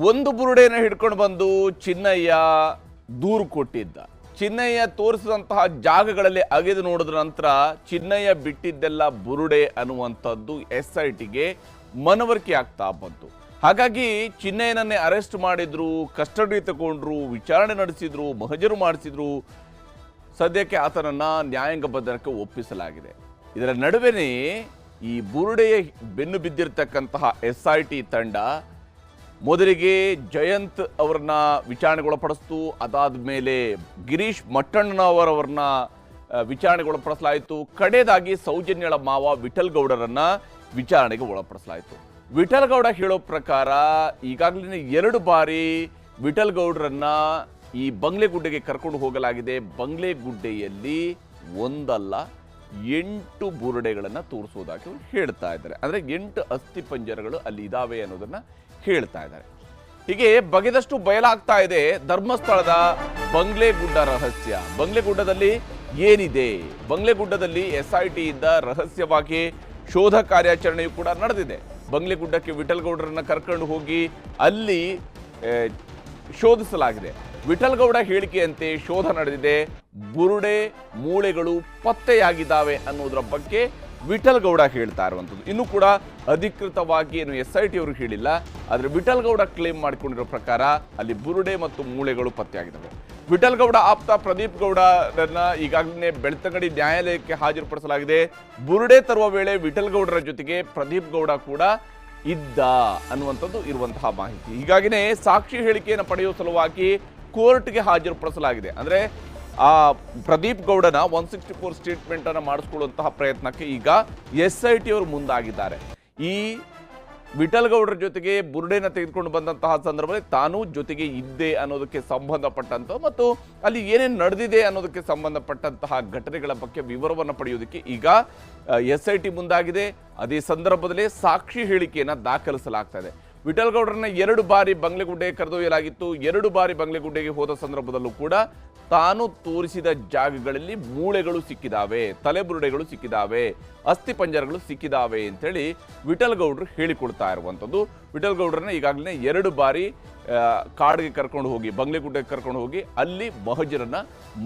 ಒಂದು ಬುರುಡೆಯನ್ನು ಹಿಡ್ಕೊಂಡು ಬಂದು ಚಿನ್ನಯ್ಯ ದೂರು ಕೊಟ್ಟಿದ್ದ. ಚಿನ್ನಯ್ಯ ತೋರಿಸಿದಂತಹ ಜಾಗಗಳಲ್ಲಿ ಅಗೆದು ನೋಡಿದ ನಂತರ ಚಿನ್ನಯ್ಯ ಬಿಟ್ಟಿದ್ದೆಲ್ಲ ಬುರುಡೆ ಅನ್ನುವಂಥದ್ದು SITಗೆ ಮನವರಿಕೆ ಆಗ್ತಾ ಬಂತು. ಹಾಗಾಗಿ ಚಿನ್ನಯ್ಯನನ್ನೇ ಅರೆಸ್ಟ್ ಮಾಡಿದ್ರು, ಕಸ್ಟಡಿ ತಗೊಂಡ್ರು, ವಿಚಾರಣೆ ನಡೆಸಿದ್ರು, ಮಹಜರು ಮಾಡಿಸಿದ್ರು. ಸದ್ಯಕ್ಕೆ ಆತನನ್ನ ನ್ಯಾಯಾಂಗ ಬಂಧನಕ್ಕೆ ಒಪ್ಪಿಸಲಾಗಿದೆ. ಇದರ ನಡುವೆನೇ ಈ ಬುರುಡೆಯ ಬೆನ್ನು ಬಿದ್ದಿರತಕ್ಕಂತಹ SIT ತಂಡ ಮೊದಲಿಗೆ ಜಯಂತ್ ಅವರನ್ನ ವಿಚಾರಣೆಗೊಳಪಡಿಸ್ತು. ಅದಾದ ಮೇಲೆ ಗಿರೀಶ್ ಮಟ್ಟಣ್ಣನವರವರನ್ನ ವಿಚಾರಣೆಗೊಳಪಡಿಸಲಾಯಿತು. ಕಡೆಯದಾಗಿ ಸೌಜನ್ಯಳ ಮಾವ ವಿಠಲ್ ಗೌಡರನ್ನ ವಿಚಾರಣೆಗೆ ಒಳಪಡಿಸಲಾಯಿತು. ವಿಠಲ್ ಗೌಡ ಹೇಳೋ ಪ್ರಕಾರ ಈಗಾಗಲೇ 2 ಬಾರಿ ವಿಠಲ್ ಗೌಡರನ್ನ ಈ ಬಂಗ್ಲೆಗುಡ್ಡೆಗೆ ಕರ್ಕೊಂಡು ಹೋಗಲಾಗಿದೆ. ಬಂಗ್ಲೆಗುಡ್ಡೆಯಲ್ಲಿ ಒಂದಲ್ಲ 8 ಬುರುಡೆಗಳನ್ನು ತೋರಿಸೋದಾಗಿ ಹೇಳ್ತಾ ಇದ್ದಾರೆ. ಅಂದರೆ 8 ಅಸ್ಥಿ ಪಂಜರಗಳು ಅಲ್ಲಿ ಇದಾವೆ ಅನ್ನೋದನ್ನ ಹೇಳ್ತಾ ಇದ್ದಾರೆ. ಹೀಗೆ ಬಗೆದಷ್ಟು ಬಯಲಾಗ್ತಾ ಇದೆ ಧರ್ಮಸ್ಥಳದ ಬಂಗ್ಲೆಗುಡ್ಡ ರಹಸ್ಯ. ಬಂಗ್ಲೆಗುಡ್ಡದಲ್ಲಿ ಏನಿದೆ? ಬಂಗ್ಲೆಗುಡ್ಡದಲ್ಲಿ SIT ಇಂದ ರಹಸ್ಯವಾಗಿ ಶೋಧ ಕಾರ್ಯಾಚರಣೆಯು ಕೂಡ ನಡೆದಿದೆ. ಬಂಗ್ಲೆಗುಡ್ಡಕ್ಕೆ ವಿಠಲ್ ಗೌಡರನ್ನ ಕರ್ಕೊಂಡು ಹೋಗಿ ಅಲ್ಲಿ ಶೋಧಿಸಲಾಗಿದೆ. ವಿಠಲ್ ಗೌಡ ಹೇಳಿಕೆಯಂತೆ ಶೋಧ ನಡೆದಿದೆ. ಬುರುಡೆ ಮೂಳೆಗಳು ಪತ್ತೆಯಾಗಿದ್ದಾವೆ ಅನ್ನೋದರ ಬಗ್ಗೆ ವಿಠಲ್ ಗೌಡ ಹೇಳ್ತಾ ಇರುವಂಥದ್ದು. ಇನ್ನೂ ಕೂಡ ಅಧಿಕೃತವಾಗಿ ಏನು SIT ಅವರು ಹೇಳಿಲ್ಲ. ಆದರೆ ವಿಠಲ್ ಗೌಡ ಕ್ಲೇಮ್ ಮಾಡಿಕೊಂಡಿರೋ ಪ್ರಕಾರ ಅಲ್ಲಿ ಬುರುಡೆ ಮತ್ತು ಮೂಳೆಗಳು ಪತ್ತೆಯಾಗಿದ್ದಾವೆ. ವಿಠಲ್ ಗೌಡ ಆಪ್ತ ಪ್ರದೀಪ್ ಗೌಡರನ್ನ ಈಗಾಗಲೇ ಬೆಳ್ತಂಗಡಿ ನ್ಯಾಯಾಲಯಕ್ಕೆ ಹಾಜರುಪಡಿಸಲಾಗಿದೆ. ಬುರುಡೆ ತರುವ ವೇಳೆ ವಿಠಲ್ ಗೌಡರ ಜೊತೆಗೆ ಪ್ರದೀಪ್ ಗೌಡ ಕೂಡ ಇದ್ದ ಅನ್ನುವಂಥದ್ದು ಇರುವಂತಹ ಮಾಹಿತಿ. ಹೀಗಾಗಿನೇ ಸಾಕ್ಷಿ ಹೇಳಿಕೆಯನ್ನು ಪಡೆಯುವ ಸಲುವಾಗಿ ಕೋರ್ಟ್ಗೆ ಹಾಜರುಪಡಿಸಲಾಗಿದೆ. ಅಂದರೆ ಆ ಪ್ರದೀಪ್ ಗೌಡನ 164 ಸ್ಟೇಟ್ಮೆಂಟ್ ಅನ್ನು ಮಾಡಿಸ್ಕೊಳ್ಳುವಂತಹ ಪ್ರಯತ್ನಕ್ಕೆ ಈಗ SIT ಅವರು ಮುಂದಾಗಿದ್ದಾರೆ. ಈ ವಿಠಲ್ ಗೌಡರ ಜೊತೆಗೆ ಬುರುಡೆನ ತೆಗೆದುಕೊಂಡು ಬಂದಂತಹ ಸಂದರ್ಭದಲ್ಲಿ ತಾನು ಜೊತೆಗೆ ಇದ್ದೆ ಅನ್ನೋದಕ್ಕೆ ಸಂಬಂಧಪಟ್ಟಂತ ಮತ್ತು ಅಲ್ಲಿ ಏನೇನು ನಡೆದಿದೆ ಅನ್ನೋದಕ್ಕೆ ಸಂಬಂಧಪಟ್ಟಂತಹ ಘಟನೆಗಳ ಬಗ್ಗೆ ವಿವರವನ್ನು ಪಡೆಯೋದಕ್ಕೆ ಈಗ SIT ಮುಂದಾಗಿದೆ. ಅದೇ ಸಂದರ್ಭದಲ್ಲಿ ಸಾಕ್ಷಿ ಹೇಳಿಕೆಯನ್ನು ದಾಖಲಿಸಲಾಗ್ತಾ ಇದೆ. ವಿಠಲ್ ಗೌಡರನ್ನ 2 ಬಾರಿ ಬಂಗ್ಲೆಗುಡ್ಡೆಗೆ ಕರೆದೊಯ್ಯಲಾಗಿತ್ತು. 2 ಬಾರಿ ಬಂಗ್ಲೆಗುಡ್ಡೆಗೆ ಹೋದ ಸಂದರ್ಭದಲ್ಲೂ ಕೂಡ ತಾನು ತೋರಿಸಿದ ಜಾಗಗಳಲ್ಲಿ ಮೂಳೆಗಳು ಸಿಕ್ಕಿದಾವೆ, ತಲೆಬುರುಡೆಗಳು ಸಿಕ್ಕಿದಾವೆ, ಅಸ್ಥಿ ಪಂಜರಗಳು ಸಿಕ್ಕಿದಾವೆ ಅಂತೇಳಿ ವಿಠಲ್ ಗೌಡರು ಹೇಳಿಕೊಳ್ತಾ ಇರುವಂಥದ್ದು. ವಿಠಲ್ ಗೌಡರನ್ನ ಈಗಾಗಲೇ 2 ಬಾರಿ ಕಾಡಿಗೆ ಕರ್ಕೊಂಡು ಹೋಗಿ ಬಂಗ್ಲೆಗುಡ್ಡೆಗೆ ಕರ್ಕೊಂಡು ಹೋಗಿ ಅಲ್ಲಿ ಮಹಜರನ್ನ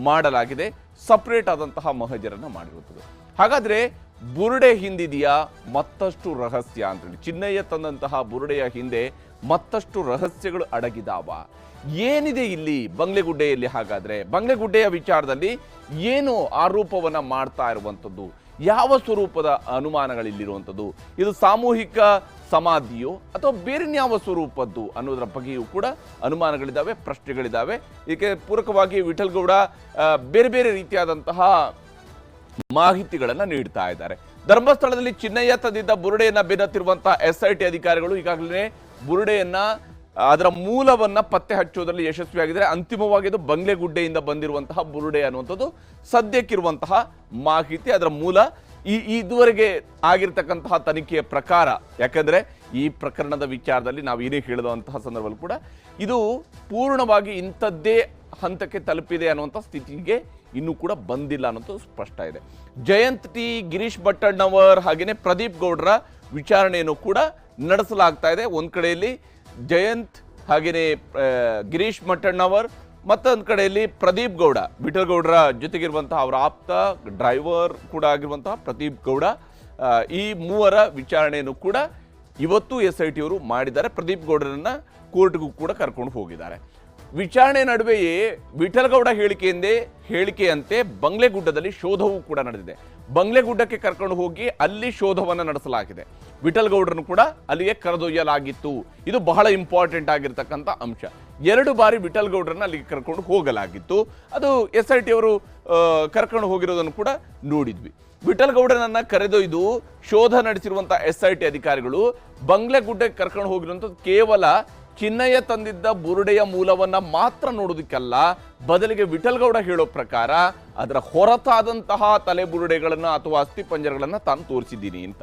ಮಾಡಲಾಗಿದೆ. ಸಪ್ರೇಟ್ ಆದಂತಹ ಮಹಜರನ್ನ ಮಾಡಿರುತ್ತದೆ. ಹಾಗಾದ್ರೆ ಬುರುಡೆ ಹಿಂದಿದೆಯಾ ಮತ್ತಷ್ಟು ರಹಸ್ಯ ಅಂತೇಳಿ ಚಿನ್ನಯ್ಯ ತಂದಂತಹ ಬುರುಡೆಯ ಹಿಂದೆ ಮತ್ತಷ್ಟು ರಹಸ್ಯಗಳು ಅಡಗಿದಾವ. ಏನಿದೆ ಇಲ್ಲಿ ಬಂಗ್ಲೆಗುಡ್ಡೆಯಲ್ಲಿ? ಹಾಗಾದ್ರೆ ಬಂಗ್ಲೆಗುಡ್ಡೆಯ ವಿಚಾರದಲ್ಲಿ ಏನು ಆರೋಪವನ್ನ ಮಾಡ್ತಾ ಇರುವಂಥದ್ದು? ಯಾವ ಸ್ವರೂಪದ ಅನುಮಾನಗಳಿಲ್ಲಿರುವಂಥದ್ದು? ಇದು ಸಾಮೂಹಿಕ ಸಮಾಧಿಯೋ ಅಥವಾ ಬೇರೆನ್ಯಾವ ಸ್ವರೂಪದ್ದು ಅನ್ನೋದರ ಬಗ್ಗೆಯೂ ಕೂಡ ಅನುಮಾನಗಳಿದ್ದಾವೆ, ಪ್ರಶ್ನೆಗಳಿದ್ದಾವೆ. ಇದಕ್ಕೆ ಪೂರಕವಾಗಿ ವಿಠಲ್ ಗೌಡ ಬೇರೆ ಬೇರೆ ರೀತಿಯಾದಂತಹ ಮಾಹಿತಿಗಳನ್ನು ನೀಡ್ತಾ ಇದ್ದಾರೆ. ಧರ್ಮಸ್ಥಳದಲ್ಲಿ ಚಿನ್ನಯ್ಯ ತಂದಿದ್ದ ಬುರುಡೆಯನ್ನ ಬೆನ್ನತ್ತಿರುವಂತಹ SIT ಅಧಿಕಾರಿಗಳು ಈಗಾಗಲೇ ಬುರುಡೆಯನ್ನ ಅದರ ಮೂಲವನ್ನ ಪತ್ತೆ ಹಚ್ಚೋದ್ರಲ್ಲಿ ಯಶಸ್ವಿಯಾಗಿದ್ದಾರೆ. ಅಂತಿಮವಾಗಿ ಅದು ಬಂಗ್ಲೆಗುಡ್ಡೆಯಿಂದ ಬಂದಿರುವಂತಹ ಬುರುಡೆ ಅನ್ನುವಂಥದ್ದು ಸದ್ಯಕ್ಕಿರುವಂತಹ ಮಾಹಿತಿ. ಅದರ ಮೂಲ ಇದುವರೆಗೆ ಆಗಿರ್ತಕ್ಕಂತಹ ತನಿಖೆಯ ಪ್ರಕಾರ, ಯಾಕಂದ್ರೆ ಈ ಪ್ರಕರಣದ ವಿಚಾರದಲ್ಲಿ ನಾವು ಏನೇ ಹೇಳಿದಂತಹ ಸಂದರ್ಭದಲ್ಲಿ ಕೂಡ ಇದು ಪೂರ್ಣವಾಗಿ ಇಂಥದ್ದೇ ಹಂತಕ್ಕೆ ತಲುಪಿದೆ ಅನ್ನುವಂಥ ಸ್ಥಿತಿಗೆ ಇನ್ನೂ ಕೂಡ ಬಂದಿಲ್ಲ ಅನ್ನೋದು ಸ್ಪಷ್ಟ ಇದೆ. ಜಯಂತ್ ಟಿ, ಗಿರೀಶ್ ಭಟ್ಟಣ್ಣವರ್ ಹಾಗೆಯೇ ಪ್ರದೀಪ್ ಗೌಡರ ವಿಚಾರಣೆಯನ್ನು ಕೂಡ ನಡೆಸಲಾಗ್ತಾ ಇದೆ. ಒಂದ್ ಕಡೆಯಲ್ಲಿ ಜಯಂತ್ ಹಾಗೆಯೇ ಗಿರೀಶ್ ಮಟ್ಟಣ್ಣವರ್, ಮತ್ತೊಂದು ಕಡೆಯಲ್ಲಿ ಪ್ರದೀಪ್ ಗೌಡ, ವಿಠಲ್ ಗೌಡರ ಜೊತೆಗಿರುವಂತಹ ಅವರ ಆಪ್ತ ಡ್ರೈವರ್ ಕೂಡ ಆಗಿರುವಂತಹ ಪ್ರದೀಪ್ ಗೌಡ, ಈ ಮೂವರ ವಿಚಾರಣೆಯನ್ನು ಕೂಡ ಇವತ್ತು SIT ಅವರು ಮಾಡಿದ್ದಾರೆ. ಪ್ರದೀಪ್ ಗೌಡರನ್ನ ಕೋರ್ಟ್ಗೂ ಕೂಡ ಕರ್ಕೊಂಡು ಹೋಗಿದ್ದಾರೆ. ವಿಚಾರಣೆ ನಡುವೆಯೇ ವಿಠಲ್ ಗೌಡ ಹೇಳಿಕೆಯಂತೆ ಬಂಗ್ಲೆಗುಡ್ಡದಲ್ಲಿ ಶೋಧವೂ ಕೂಡ ನಡೆದಿದೆ. ಬಂಗ್ಲೆಗುಡ್ಡಕ್ಕೆ ಕರ್ಕೊಂಡು ಹೋಗಿ ಅಲ್ಲಿ ಶೋಧವನ್ನು ನಡೆಸಲಾಗಿದೆ. ವಿಠಲ್ ಗೌಡರನ್ನು ಕೂಡ ಅಲ್ಲಿಗೆ ಕರೆದೊಯ್ಯಲಾಗಿತ್ತು. ಇದು ಬಹಳ ಇಂಪಾರ್ಟೆಂಟ್ ಆಗಿರ್ತಕ್ಕಂಥ ಅಂಶ. 2 ಬಾರಿ ವಿಠಲ್ ಗೌಡರನ್ನ ಅಲ್ಲಿಗೆ ಕರ್ಕೊಂಡು ಹೋಗಲಾಗಿತ್ತು. ಅದು SIT ಅವರು ಕರ್ಕೊಂಡು ಹೋಗಿರೋದನ್ನು ಕೂಡ ನೋಡಿದ್ವಿ. ವಿಠಲ್ ಗೌಡನನ್ನ ಕರೆದೊಯ್ದು ಶೋಧ ನಡೆಸಿರುವಂತಹ SIT ಅಧಿಕಾರಿಗಳು ಬಂಗ್ಲೆಗುಡ್ಡಕ್ಕೆ ಕರ್ಕೊಂಡು ಹೋಗಿರುವಂಥದ್ದು ಕೇವಲ ಚಿನ್ನಯ್ಯ ತಂದಿದ್ದ ಬುರುಡೆಯ ಮೂಲವನ್ನ ಮಾತ್ರ ನೋಡೋದಕ್ಕಲ್ಲ, ಬದಲಿಗೆ ವಿಠಲ್ ಗೌಡ ಹೇಳೋ ಪ್ರಕಾರ ಅದರ ಹೊರತಾದಂತಹ ತಲೆ ಬುರುಡೆಗಳನ್ನ ಅಥವಾ ಅಸ್ಥಿ ಪಂಜರಗಳನ್ನ ತಾನು ತೋರಿಸಿದ್ದೀನಿ ಅಂತ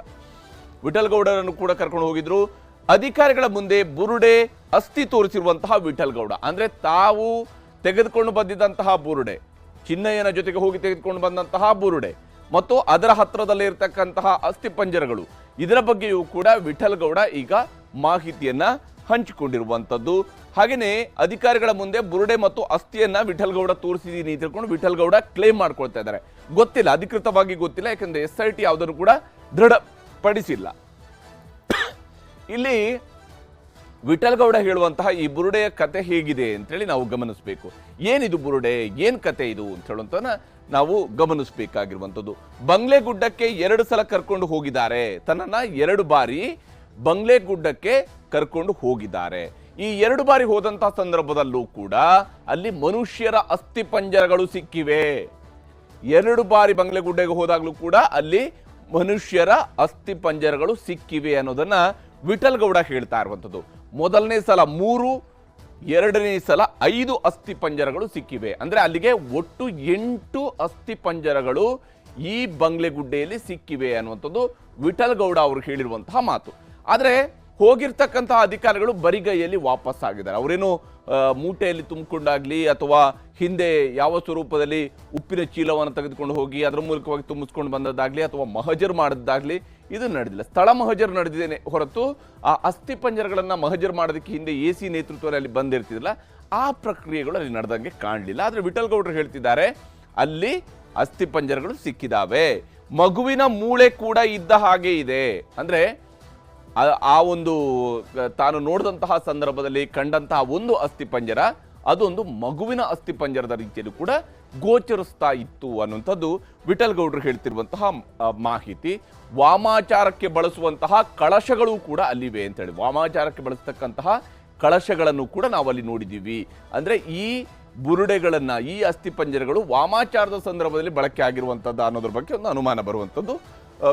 ವಿಠಲ್ ಗೌಡರನ್ನು ಕೂಡ ಕರ್ಕೊಂಡು ಹೋಗಿದ್ರು. ಅಧಿಕಾರಿಗಳ ಮುಂದೆ ಬುರುಡೆ ಅಸ್ಥಿ ತೋರಿಸಿರುವಂತಹ ವಿಠಲ್ ಗೌಡ, ಅಂದ್ರೆ ತಾವು ತೆಗೆದುಕೊಂಡು ಬಂದಿದ್ದಂತಹ ಬುರುಡೆ, ಚಿನ್ನಯ್ಯನ ಜೊತೆಗೆ ಹೋಗಿ ತೆಗೆದುಕೊಂಡು ಬಂದಂತಹ ಬುರುಡೆ ಮತ್ತು ಅದರ ಹತ್ತಿರದಲ್ಲೇ ಇರತಕ್ಕಂತಹ ಅಸ್ಥಿ ಪಂಜರಗಳು, ಇದರ ಬಗ್ಗೆಯೂ ಕೂಡ ವಿಠಲ್ ಗೌಡ ಈಗ ಮಾಹಿತಿಯನ್ನ ಹಂಚಿಕೊಂಡಿರುವಂಥದ್ದು. ಹಾಗೆಯೇ ಅಧಿಕಾರಿಗಳ ಮುಂದೆ ಬುರುಡೆ ಮತ್ತು ಅಸ್ಥಿಯನ್ನ ವಿಠಲ್ಗೌಡ ತೋರಿಸಿದ್ದೀನಿ ತಿಳ್ಕೊಂಡು ವಿಠಲ್ಗೌಡ ಕ್ಲೇಮ್ ಮಾಡ್ಕೊಳ್ತಾ ಇದ್ದಾರೆ. ಗೊತ್ತಿಲ್ಲ, ಅಧಿಕೃತವಾಗಿ ಗೊತ್ತಿಲ್ಲ, ಯಾಕಂದ್ರೆ SIT ಯಾವುದನ್ನು ಕೂಡ ದೃಢಪಡಿಸಿಲ್ಲ. ಇಲ್ಲಿ ವಿಠಲ್ಗೌಡ ಹೇಳುವಂತಹ ಈ ಬುರುಡೆಯ ಕತೆ ಹೇಗಿದೆ ಅಂತೇಳಿ ನಾವು ಗಮನಿಸಬೇಕು. ಏನಿದು ಬುರುಡೆ, ಏನ್ ಕತೆ ಇದು ಅಂತ ಹೇಳುವಂತ ನಾವು ಗಮನಿಸಬೇಕಾಗಿರುವಂಥದ್ದು. ಬಂಗ್ಲೆಗುಡ್ಡಕ್ಕೆ 2 ಸಲ ಕರ್ಕೊಂಡು ಹೋಗಿದ್ದಾರೆ, ತನ್ನನ್ನ 2 ಬಾರಿ ಬಂಗ್ಲೆಗುಡ್ಡಕ್ಕೆ ಕರ್ಕೊಂಡು ಹೋಗಿದ್ದಾರೆ. ಈ 2 ಬಾರಿ ಹೋದಂತಹ ಸಂದರ್ಭದಲ್ಲೂ ಕೂಡ ಅಲ್ಲಿ ಮನುಷ್ಯರ ಅಸ್ಥಿಪಂಜರಗಳು ಸಿಕ್ಕಿವೆ. 2 ಬಾರಿ ಬಂಗ್ಲೆಗುಡ್ಡಕ್ಕೆ ಹೋದಾಗಲೂ ಕೂಡ ಅಲ್ಲಿ ಮನುಷ್ಯರ ಅಸ್ಥಿಪಂಜರಗಳು ಸಿಕ್ಕಿವೆ ಅನ್ನೋದನ್ನ ವಿಠಲ್ಗೌಡ ಹೇಳ್ತಾ ಇರುವಂಥದ್ದು. ಮೊದಲನೇ ಸಲ 3, ಎರಡನೇ ಸಲ 5 ಅಸ್ಥಿಪಂಜರಗಳು ಸಿಕ್ಕಿವೆ. ಅಂದ್ರೆ ಅಲ್ಲಿಗೆ ಒಟ್ಟು 8 ಅಸ್ಥಿಪಂಜರಗಳು ಈ ಬಂಗ್ಲೆಗುಡ್ಡೆಯಲ್ಲಿ ಸಿಕ್ಕಿವೆ ಅನ್ನುವಂಥದ್ದು ವಿಠಲ್ಗೌಡ ಅವರು ಹೇಳಿರುವಂತಹ ಮಾತು. ಆದ್ರೆ ಹೋಗಿರ್ತಕ್ಕಂತಹ ಅಧಿಕಾರಿಗಳು ಬರಿಗೈಯಲ್ಲಿ ವಾಪಸ್ ಆಗಿದ್ದಾರೆ. ಅವರೇನು ಮೂಟೆಯಲ್ಲಿ ತುಂಬಿಕೊಂಡಾಗ್ಲಿ ಅಥವಾ ಹಿಂದೆ ಯಾವ ಸ್ವರೂಪದಲ್ಲಿ ಉಪ್ಪಿನ ಚೀಲವನ್ನು ತೆಗೆದುಕೊಂಡು ಹೋಗಿ ಅದರ ಮೂಲಕವಾಗಿ ತುಂಬಿಸ್ಕೊಂಡು ಬಂದದ್ದಾಗ್ಲಿ ಅಥವಾ ಮಹಜರ್ ಮಾಡಿದ್ದಾಗ್ಲಿ ಇದು ನಡೆದಿಲ್ಲ. ಸ್ಥಳ ಮಹಜರ್ ನಡೆದಿದೆ ಹೊರತು ಆ ಅಸ್ಥಿ ಪಂಜರಗಳನ್ನ ಮಹಜರ್ ಮಾಡೋದಕ್ಕೆ ಹಿಂದೆ AC ನೇತೃತ್ವದಲ್ಲಿ ಅಲ್ಲಿ ಬಂದಿರ್ತಿದ್ದಿಲ್ಲ, ಆ ಪ್ರಕ್ರಿಯೆಗಳು ಅಲ್ಲಿ ನಡೆದಂಗೆ ಕಾಣಲಿಲ್ಲ. ಆದ್ರೆ ವಿಠಲ್ಗೌಡರು ಹೇಳ್ತಿದ್ದಾರೆ ಅಲ್ಲಿ ಅಸ್ಥಿ ಪಂಜರಗಳು ಸಿಕ್ಕಿದಾವೆ, ಮಗುವಿನ ಮೂಳೆ ಕೂಡ ಇದ್ದ ಹಾಗೆ ಇದೆ. ಅಂದ್ರೆ ಆ ಒಂದು ತಾನು ನೋಡಿದಂತಹ ಸಂದರ್ಭದಲ್ಲಿ ಕಂಡಂತಹ ಒಂದು ಅಸ್ಥಿಪಂಜರ ಅದೊಂದು ಮಗುವಿನ ಅಸ್ಥಿಪಂಜರದ ರೀತಿಯಲ್ಲಿ ಕೂಡ ಗೋಚರಿಸ್ತಾ ಇತ್ತು ಅನ್ನುವಂಥದ್ದು ವಿಠಲ್ಗೌಡರು ಹೇಳ್ತಿರುವಂತಹ ಮಾಹಿತಿ. ವಾಮಾಚಾರಕ್ಕೆ ಬಳಸುವಂತಹ ಕಳಶಗಳು ಕೂಡ ಅಲ್ಲಿವೆ ಅಂತೇಳಿ, ವಾಮಾಚಾರಕ್ಕೆ ಬಳಸ್ತಕ್ಕಂತಹ ಕಳಶಗಳನ್ನು ಕೂಡ ನಾವು ಅಲ್ಲಿ ನೋಡಿದ್ದೀವಿ. ಅಂದ್ರೆ ಈ ಬುರುಡೆಗಳನ್ನ, ಈ ಅಸ್ಥಿಪಂಜರಗಳು ವಾಮಾಚಾರದ ಸಂದರ್ಭದಲ್ಲಿ ಬಳಕೆ ಆಗಿರುವಂಥದ್ದು ಅನ್ನೋದ್ರ ಬಗ್ಗೆ ಒಂದು ಅನುಮಾನ ಬರುವಂಥದ್ದು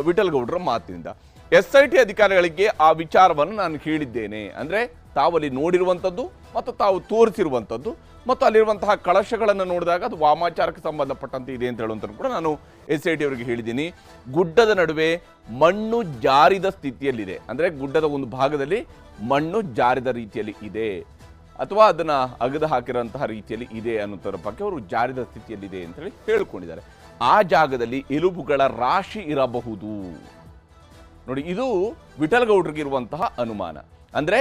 ವಿಠಲ್ಗೌಡರ ಮಾತಿನಿಂದ. SIT ಅಧಿಕಾರಿಗಳಿಗೆ ಆ ವಿಚಾರವನ್ನು ನಾನು ಹೇಳಿದ್ದೇನೆ. ಅಂದ್ರೆ ತಾವಲ್ಲಿ ನೋಡಿರುವಂಥದ್ದು ಮತ್ತು ತಾವು ತೋರಿಸಿರುವಂಥದ್ದು ಮತ್ತು ಅಲ್ಲಿರುವಂತಹ ಕಳಶಗಳನ್ನು ನೋಡಿದಾಗ ಅದು ವಾಮಾಚಾರಕ್ಕೆ ಸಂಬಂಧಪಟ್ಟಂತೆ ಇದೆ ಅಂತ ಹೇಳುವಂಥ ಕೂಡ ನಾನು SIT ಅವರಿಗೆ ಹೇಳಿದ್ದೀನಿ. ಗುಡ್ಡದ ನಡುವೆ ಮಣ್ಣು ಜಾರಿದ ಸ್ಥಿತಿಯಲ್ಲಿದೆ, ಅಂದ್ರೆ ಗುಡ್ಡದ ಒಂದು ಭಾಗದಲ್ಲಿ ಮಣ್ಣು ಜಾರಿದ ರೀತಿಯಲ್ಲಿ ಇದೆ ಅಥವಾ ಅದನ್ನ ಅಗದು ಹಾಕಿರುವಂತಹ ರೀತಿಯಲ್ಲಿ ಇದೆ ಅನ್ನೋದ್ರ ಬಗ್ಗೆ ಅವರು ಜಾರಿದ ಸ್ಥಿತಿಯಲ್ಲಿದೆ ಅಂತ ಹೇಳಿ ಹೇಳ್ಕೊಂಡಿದ್ದಾರೆ. ಆ ಜಾಗದಲ್ಲಿ ಎಲುಬುಗಳ ರಾಶಿ ಇರಬಹುದು. ನೋಡಿ, ಇದು ವಿಠಲ್ಗೌಡರಿಗೆ ಇರುವಂತಹ ಅನುಮಾನ. ಅಂದ್ರೆ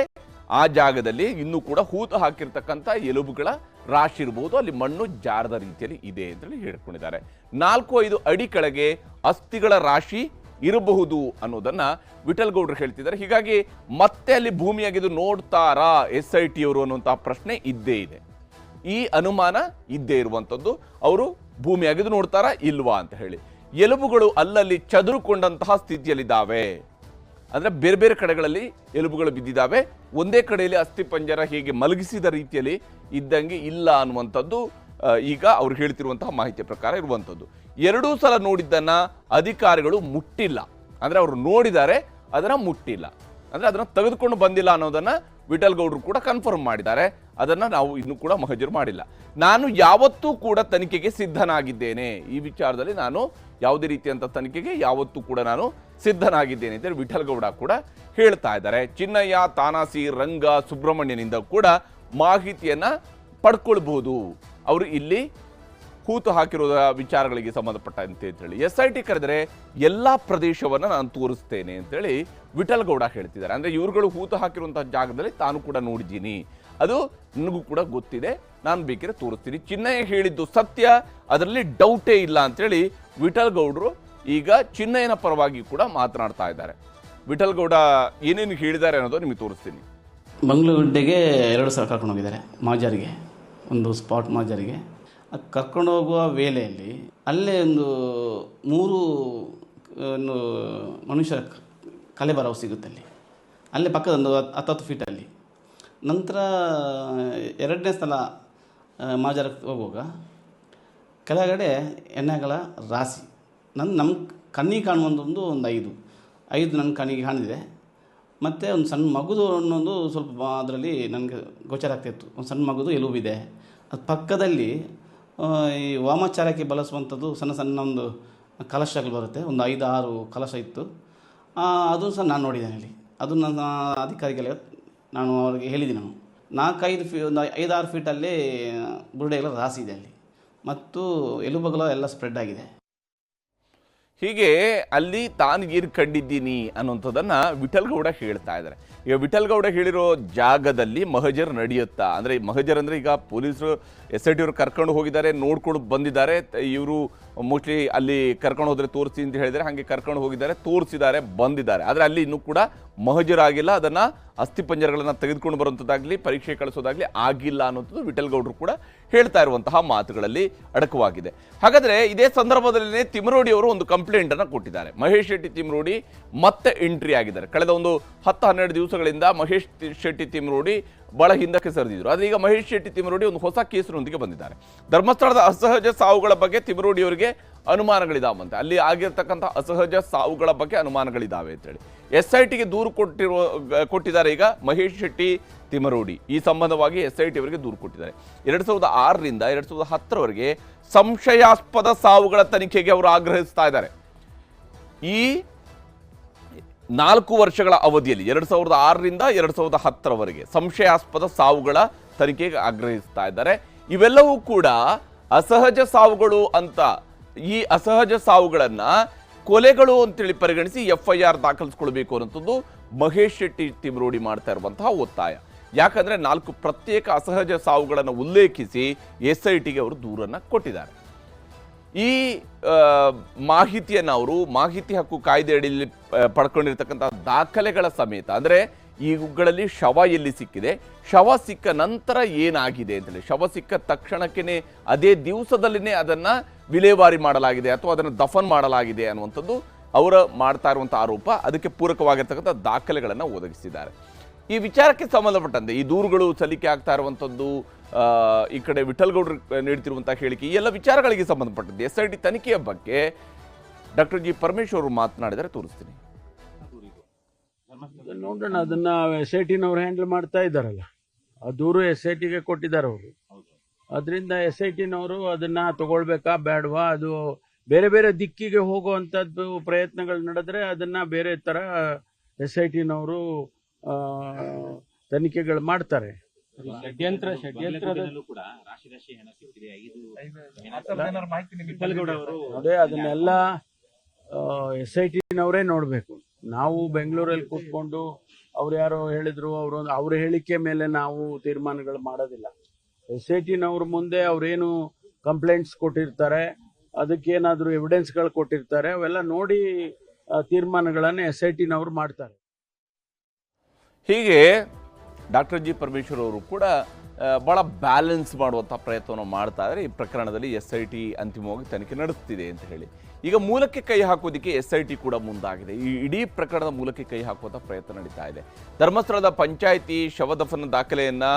ಆ ಜಾಗದಲ್ಲಿ ಇನ್ನೂ ಕೂಡ ಹೂತು ಹಾಕಿರ್ತಕ್ಕಂಥ ಎಲುಬುಗಳ ರಾಶಿ ಇರಬಹುದು, ಅಲ್ಲಿ ಮಣ್ಣು ಜಾರದ ರೀತಿಯಲ್ಲಿ ಇದೆ ಅಂತೇಳಿ ಹೇಳ್ಕೊಂಡಿದ್ದಾರೆ. 4-5 ಅಡಿ ಕೆಳಗೆ ಅಸ್ಥಿಗಳ ರಾಶಿ ಇರಬಹುದು ಅನ್ನೋದನ್ನ ವಿಠಲ್ಗೌಡರು ಹೇಳ್ತಿದ್ದಾರೆ. ಹೀಗಾಗಿ ಮತ್ತೆ ಅಲ್ಲಿ ಭೂಮಿಯಾಗಿದ್ದು ನೋಡ್ತಾರಾ SIT ಅವರು ಅನ್ನುವಂತಹ ಪ್ರಶ್ನೆ ಇದ್ದೇ ಇದೆ, ಈ ಅನುಮಾನ ಇದ್ದೇ ಇರುವಂಥದ್ದು. ಅವರು ಭೂಮಿಯಾಗಿದ್ದು ನೋಡ್ತಾರಾ ಇಲ್ವಾ ಅಂತ ಹೇಳಿ. ಎಲುಬುಗಳು ಅಲ್ಲಲ್ಲಿ ಚದುರುಕೊಂಡಂತಹ ಸ್ಥಿತಿಯಲ್ಲಿದ್ದಾವೆ, ಅಂದ್ರೆ ಬೇರೆ ಬೇರೆ ಕಡೆಗಳಲ್ಲಿ ಎಲುಬುಗಳು ಬಿದ್ದಿದ್ದಾವೆ, ಒಂದೇ ಕಡೆಯಲ್ಲಿ ಅಸ್ಥಿಪಂಜರ ಹೇಗೆ ಮಲಗಿಸಿದ ರೀತಿಯಲ್ಲಿ ಇದ್ದಂಗೆ ಇಲ್ಲ ಅನ್ನುವಂಥದ್ದು ಈಗ ಅವ್ರು ಹೇಳ್ತಿರುವಂತಹ ಮಾಹಿತಿಯ ಪ್ರಕಾರ ಇರುವಂಥದ್ದು. 2 ಸಲ ನೋಡಿದ್ದನ್ನ ಅಧಿಕಾರಿಗಳು ಮುಟ್ಟಿಲ್ಲ, ಅಂದ್ರೆ ಅವರು ನೋಡಿದ್ದಾರೆ ಅದನ್ನ ಮುಟ್ಟಿಲ್ಲ, ಅಂದ್ರೆ ಅದನ್ನ ತೆಗೆದುಕೊಂಡು ಬಂದಿಲ್ಲ ಅನ್ನೋದನ್ನ ವಿಠಲ್ಗೌಡರು ಕೂಡ ಕನ್ಫರ್ಮ್ ಮಾಡಿದ್ದಾರೆ. ಅದನ್ನ ನಾವು ಇನ್ನೂ ಕೂಡ ಮಹಜರು ಮಾಡಿಲ್ಲ. ನಾನು ಯಾವತ್ತೂ ಕೂಡ ತನಿಖೆಗೆ ಸಿದ್ಧನಾಗಿದ್ದೇನೆ, ಈ ವಿಚಾರದಲ್ಲಿ ನಾನು ಯಾವುದೇ ರೀತಿಯಂತ ತನಿಖೆಗೆ ಯಾವತ್ತೂ ಕೂಡ ನಾನು ಸಿದ್ಧನಾಗಿದ್ದೇನೆ ಅಂತ ವಿಠಲ್ಗೌಡ ಕೂಡ ಹೇಳ್ತಾ ಇದ್ದಾರೆ. ಚಿನ್ನಯ್ಯ, ತಾನಾಸಿ, ರಂಗ, ಸುಬ್ರಹ್ಮಣ್ಯನಿಂದ ಕೂಡ ಮಾಹಿತಿಯನ್ನ ಪಡ್ಕೊಳ್ಬಹುದು. ಅವರು ಇಲ್ಲಿ ಹೂತು ಹಾಕಿರೋ ವಿಚಾರಗಳಿಗೆ ಸಂಬಂಧಪಟ್ಟಂತೆ ಅಂತೇಳಿ SIT ಕರೆದರೆ ಎಲ್ಲಾ ಪ್ರದೇಶವನ್ನ ನಾನು ತೋರಿಸ್ತೇನೆ ಅಂತೇಳಿ ವಿಠಲ್ಗೌಡ ಹೇಳ್ತಿದ್ದಾರೆ. ಅಂದ್ರೆ ಇವ್ರುಗಳು ಹೂತು ಹಾಕಿರುವಂತಹ ಜಾಗದಲ್ಲಿ ತಾನು ಕೂಡ ನೋಡಿದ್ದೀನಿ, ಅದು ನನಗೂ ಕೂಡ ಗೊತ್ತಿದೆ, ನಾನು ಬೇಕಿದ್ರೆ ತೋರಿಸ್ತೀನಿ. ಚಿನ್ನಯ್ಯ ಹೇಳಿದ್ದು ಸತ್ಯ, ಅದರಲ್ಲಿ ಡೌಟೇ ಇಲ್ಲ ಅಂತೇಳಿ ವಿಠಲ್ಗೌಡರು ಈಗ ಚಿನ್ನಯ್ಯನ ಪರವಾಗಿ ಕೂಡ ಮಾತನಾಡ್ತಾ ಇದ್ದಾರೆ. ವಿಠಲ್ಗೌಡ ಏನೇನು ಹೇಳಿದ್ದಾರೆ ಅನ್ನೋದು ನಿಮಗೆ ತೋರಿಸ್ತೀನಿ. ಮಂಗಳೂರುಡ್ಡೆಗೆ 2 ಸಲ ಕರ್ಕೊಂಡು ಹೋಗಿದ್ದಾರೆ ಮಾಜಾರಿಗೆ, ಒಂದು ಸ್ಪಾಟ್ ಮಾಜಾರಿಗೆ. ಕರ್ಕೊಂಡು ಹೋಗುವ ವೇಳೆಯಲ್ಲಿ ಅಲ್ಲೇ ಒಂದು 3 ಮನುಷ್ಯರ ಕಲೆಬರವು ಸಿಗುತ್ತೆ ಅಲ್ಲೇ ಪಕ್ಕದ ಒಂದು 10 ಫೀಟಲ್ಲಿ. ನಂತರ 2ನೇ ಸಲ ಮಾಜಾರಕ್ಕೆ ಹೋಗುವಾಗ ಕೆಳಗಡೆ ಎಣ್ಣೆಗಳ ರಾಶಿ ನಮ್ಮ ಕಣ್ಣಿಗೆ ಕಾಣುವಂಥದ್ದು ಒಂದು 5 ನನ್ನ ಕಣ್ಣಿಗೆ ಕಾಣಿದೆ. ಮತ್ತು ಒಂದು ಸಣ್ಣ ಮಗುದು ಅನ್ನೊಂದು ಸ್ವಲ್ಪ ಅದರಲ್ಲಿ ನನಗೆ ಗೋಚರ ಆಗ್ತಾಯಿತ್ತು, ಒಂದು ಸಣ್ಣ ಮಗುದು ಎಲುಬಿದೆ. ಅದು ಪಕ್ಕದಲ್ಲಿ ಈ ವಾಮಾಚಾರಕ್ಕೆ ಬಳಸುವಂಥದ್ದು ಸಣ್ಣ ಸಣ್ಣ ಒಂದು ಕಲಶಗಳು ಬರುತ್ತೆ, ಒಂದು 5-6 ಕಲಶ ಇತ್ತು. ಅದು ಸಹ ನಾನು ನೋಡಿದ್ದೇನೆ ಅಲ್ಲಿ. ಅದು ನನ್ನ ಅಧಿಕಾರಿಗಳ ನಾನು ಅವರಿಗೆ ಹೇಳಿದ್ದೀನಿ. ನಾನು 4-5 ಒಂದು 5-6 ಫೀಟಲ್ಲಿ ಬುರುಡೆಗಳ ರಾಶಿ ಇದೆ ಅಲ್ಲಿ, ಮತ್ತು ಎಲುಬುಗಳು ಎಲ್ಲ ಸ್ಪ್ರೆಡ್ ಆಗಿದೆ. ಹೀಗೆ ಅಲ್ಲಿ ತಾನು ಏನು ಕಂಡಿದ್ದೀನಿ ಅನ್ನುವಂಥದ್ದನ್ನು ವಿಠಲ್ ಗೌಡ ಹೇಳ್ತಾ ಇದ್ದಾರೆ. ಈಗ ವಿಠಲ್ ಗೌಡ ಹೇಳಿರೋ ಜಾಗದಲ್ಲಿ ಮಹಜರ್ ನಡೆಯುತ್ತಾ ಅಂದರೆ ಮಹಜರ್ ಅಂದರೆ ಈಗ ಪೊಲೀಸರು SIT ಅವರು ಕರ್ಕೊಂಡು ಹೋಗಿದ್ದಾರೆ, ನೋಡ್ಕೊಂಡು ಬಂದಿದ್ದಾರೆ. ಇವರು ಮೋಸ್ಟ್ಲಿ ಅಲ್ಲಿ ಕರ್ಕೊಂಡು ಹೋದರೆ ತೋರಿಸಿ ಅಂತ ಹೇಳಿದರೆ ಹಾಗೆ ಕರ್ಕೊಂಡು ಹೋಗಿದ್ದಾರೆ, ತೋರಿಸಿದ್ದಾರೆ, ಬಂದಿದ್ದಾರೆ. ಆದರೆ ಅಲ್ಲಿ ಇನ್ನೂ ಕೂಡ ಮಹಜರ್ ಆಗಿಲ್ಲ. ಅದನ್ನು ಅಸ್ಥಿಪಂಜರಗಳನ್ನು ತೆಗೆದುಕೊಂಡು ಬರುವಂಥದ್ದಾಗಲಿ ಪರೀಕ್ಷೆ ಕಳಿಸೋದಾಗಲಿ ಆಗಿಲ್ಲ ಅನ್ನೋಂಥದ್ದು ವಿಠಲ್ ಗೌಡರು ಕೂಡ ಹೇಳ್ತಾ ಇರುವಂತಹ ಮಾತುಗಳಲ್ಲಿ ಅಡಕವಾಗಿದೆ. ಹಾಗಾದರೆ ಇದೇ ಸಂದರ್ಭದಲ್ಲೇ ತಿಮರೋಡಿ ಅವರು ಒಂದು ಕಂಪ್ಲೇಂಟನ್ನು ಕೊಟ್ಟಿದ್ದಾರೆ. ಮಹೇಶ್ ಶೆಟ್ಟಿ ತಿಮರೋಡಿ ಮತ್ತೆ ಎಂಟ್ರಿ ಆಗಿದ್ದಾರೆ. ಕಳೆದ ಒಂದು 10-12 ದಿವಸಗಳಿಂದ ಮಹೇಶ್ ಶೆಟ್ಟಿ ತಿಮರೋಡಿ ಬಹಳ ಹಿಂದಕ್ಕೆ ಸರಿದಿದ್ರು. ಆದರೆ ಈಗ ಮಹೇಶ್ ಶೆಟ್ಟಿ ತಿಮರೋಡಿ ಒಂದು ಹೊಸ ಕೇಸಿನೊಂದಿಗೆ ಬಂದಿದ್ದಾರೆ. ಧರ್ಮಸ್ಥಳದ ಅಸಹಜ ಸಾವುಗಳ ಬಗ್ಗೆ ತಿಮರೋಡಿ ಅವರಿಗೆ ಅನುಮಾನಗಳಿದಾವಂತೆ. ಅಲ್ಲಿ ಆಗಿರ್ತಕ್ಕಂಥ ಅಸಹಜ ಸಾವುಗಳ ಬಗ್ಗೆ ಅನುಮಾನಗಳಿದ್ದಾವೆ ಅಂತೇಳಿ SITಗೆ ದೂರು ಕೊಟ್ಟಿದ್ದಾರೆ ಈಗ ಮಹೇಶ್ ಶೆಟ್ಟಿ ತಿಮರೋಡಿ. ಈ ಸಂಬಂಧವಾಗಿ SIT ಅವರಿಗೆ ದೂರು ಕೊಟ್ಟಿದ್ದಾರೆ. 2006ರಿಂದ 2010ರವರೆಗೆ ಸಂಶಯಾಸ್ಪದ ಸಾವುಗಳ ತನಿಖೆಗೆ ಅವರು ಆಗ್ರಹಿಸ್ತಾ ಇದ್ದಾರೆ. ಈ 4 ವರ್ಷಗಳ ಅವಧಿಯಲ್ಲಿ 2006ರಿಂದ 2010ರವರೆಗೆ ಸಂಶಯಾಸ್ಪದ ಸಾವುಗಳ ತನಿಖೆಗೆ ಆಗ್ರಹಿಸ್ತಾ ಇದ್ದಾರೆ. ಇವೆಲ್ಲವೂ ಕೂಡ ಅಸಹಜ ಸಾವುಗಳು ಅಂತ, ಈ ಅಸಹಜ ಸಾವುಗಳನ್ನ ಕೊಲೆಗಳು ಅಂತೇಳಿ ಪರಿಗಣಿಸಿ FIR ದಾಖಲಿಸ್ಕೊಳ್ಬೇಕು ಅನ್ನೋದು ಮಹೇಶ್ ಶೆಟ್ಟಿ ತಿಮರೋಡಿ ಮಾಡ್ತಾ ಇರುವಂತಹ ಒತ್ತಾಯ. ಯಾಕಂದ್ರೆ 4 ಪ್ರತ್ಯೇಕ ಅಸಹಜ ಸಾವುಗಳನ್ನು ಉಲ್ಲೇಖಿಸಿ SITಗೆ ಅವರು ದೂರನ್ನು ಕೊಟ್ಟಿದ್ದಾರೆ. ಈ ಮಾಹಿತಿಯನ್ನು ಅವರು ಮಾಹಿತಿ ಹಕ್ಕು ಕಾಯ್ದೆ ಅಡಿಯಲ್ಲಿ ಪಡ್ಕೊಂಡಿರ್ತಕ್ಕಂಥ ದಾಖಲೆಗಳ ಸಮೇತ, ಅಂದರೆ ಇವುಗಳಲ್ಲಿ ಶವ ಎಲ್ಲಿ ಸಿಕ್ಕಿದೆ, ಶವ ಸಿಕ್ಕ ನಂತರ ಏನಾಗಿದೆ ಅಂತೇಳಿ, ಶವ ಸಿಕ್ಕ ತಕ್ಷಣಕ್ಕೇ ಅದೇ ದಿವಸದಲ್ಲಿನೇ ಅದನ್ನು ವಿಲೇವಾರಿ ಮಾಡಲಾಗಿದೆ ಅಥವಾ ಅದನ್ನು ದಫನ್ ಮಾಡಲಾಗಿದೆ ಅನ್ನುವಂಥದ್ದು ಅವರ ಮಾಡ್ತಾ ಇರುವಂಥ ಆರೋಪ. ಅದಕ್ಕೆ ಪೂರಕವಾಗಿರ್ತಕ್ಕಂಥ ದಾಖಲೆಗಳನ್ನು ಒದಗಿಸಿದ್ದಾರೆ. ಈ ವಿಚಾರಕ್ಕೆ ಸಂಬಂಧಪಟ್ಟಂತೆ ಈ ದೂರುಗಳು ಸಲ್ಲಿಕೆ ಆಗ್ತಾ ಇರುವಂಥದ್ದು, ಈ ಕಡೆ ವಿಠಲ್ ಗೌಡರು ನೀಡ್ತಿರುವಂಥ ಹೇಳಿಕೆ, ಈ ಎಲ್ಲ ವಿಚಾರಗಳಿಗೆ ಸಂಬಂಧಪಟ್ಟಂತೆ SIT ತನಿಖೆಯ ಬಗ್ಗೆ ಡಾಕ್ಟರ್ ಜಿ ಪರಮೇಶ್ವರ್ ಅವರು ಮಾತನಾಡಿದರೆ ತೋರಿಸ್ತೀನಿ. ನೋಡೋಣ, ಅದನ್ನ SITನವ್ರು ಹ್ಯಾಂಡಲ್ ಮಾಡ್ತಾ ಇದ್ದಾರಲ್ಲ, ಆ ದೂರು SITಗೆ ಕೊಟ್ಟಿದ್ದಾರೆ ಅವರು. ಅದರಿಂದ SITನವರು ಅದನ್ನ ತಗೊಳ್ಬೇಕಾ ಬೇಡವಾ, ಅದು ಬೇರೆ ಬೇರೆ ದಿಕ್ಕಿಗೆ ಹೋಗುವಂಥದ್ದು ಪ್ರಯತ್ನಗಳು ನಡೆದ್ರೆ ಅದನ್ನ ಬೇರೆ ತರ SITನವರು ತನಿಖೆಗಳು ಮಾಡ್ತಾರೆ. ಅದೇ ಅದನ್ನೆಲ್ಲ SITನವರೇ ನೋಡ್ಬೇಕು. ನಾವು ಬೆಂಗಳೂರಲ್ಲಿ ಕೂತ್ಕೊಂಡು ಅವ್ರು ಯಾರೋ ಹೇಳಿದ್ರು, ಅವ್ರ ಹೇಳಿಕೆ ಮೇಲೆ ನಾವು ತೀರ್ಮಾನಗಳು ಮಾಡೋದಿಲ್ಲ. SITನವ್ರ ಮುಂದೆ ಅವ್ರೇನು ಕಂಪ್ಲೇಂಟ್ಸ್ ಕೊಟ್ಟಿರ್ತಾರೆ, ಅದಕ್ಕೇನಾದ್ರೂ ಎವಿಡೆನ್ಸ್ಗಳು ಕೊಟ್ಟಿರ್ತಾರೆ, ಅವೆಲ್ಲ ನೋಡಿ ತೀರ್ಮಾನಗಳನ್ನು SITನವ್ರು ಮಾಡ್ತಾರೆ. ಹೀಗೆ ಡಾಕ್ಟರ್ ಜಿ ಪರಮೇಶ್ವರ್ ಅವರು ಕೂಡ ಭಾಳ ಬ್ಯಾಲೆನ್ಸ್ ಮಾಡುವಂಥ ಪ್ರಯತ್ನವನ್ನು ಮಾಡ್ತಾ ಇದ್ದಾರೆ. ಈ ಪ್ರಕರಣದಲ್ಲಿ SIT ಅಂತಿಮವಾಗಿ ತನಿಖೆ ನಡೆಸ್ತಿದೆ ಅಂತ ಹೇಳಿ ಈಗ ಮೂಲಕ್ಕೆ ಕೈ ಹಾಕೋದಕ್ಕೆ SIT ಕೂಡ ಮುಂದಾಗಿದೆ. ಈ ಇಡೀ ಪ್ರಕರಣದ ಮೂಲಕ್ಕೆ ಕೈ ಹಾಕುವಂಥ ಪ್ರಯತ್ನ ನಡೀತಾ ಇದೆ. ಧರ್ಮಸ್ಥಳದ ಪಂಚಾಯಿತಿ ಶವ ದಫನ ದಾಖಲೆಯನ್ನು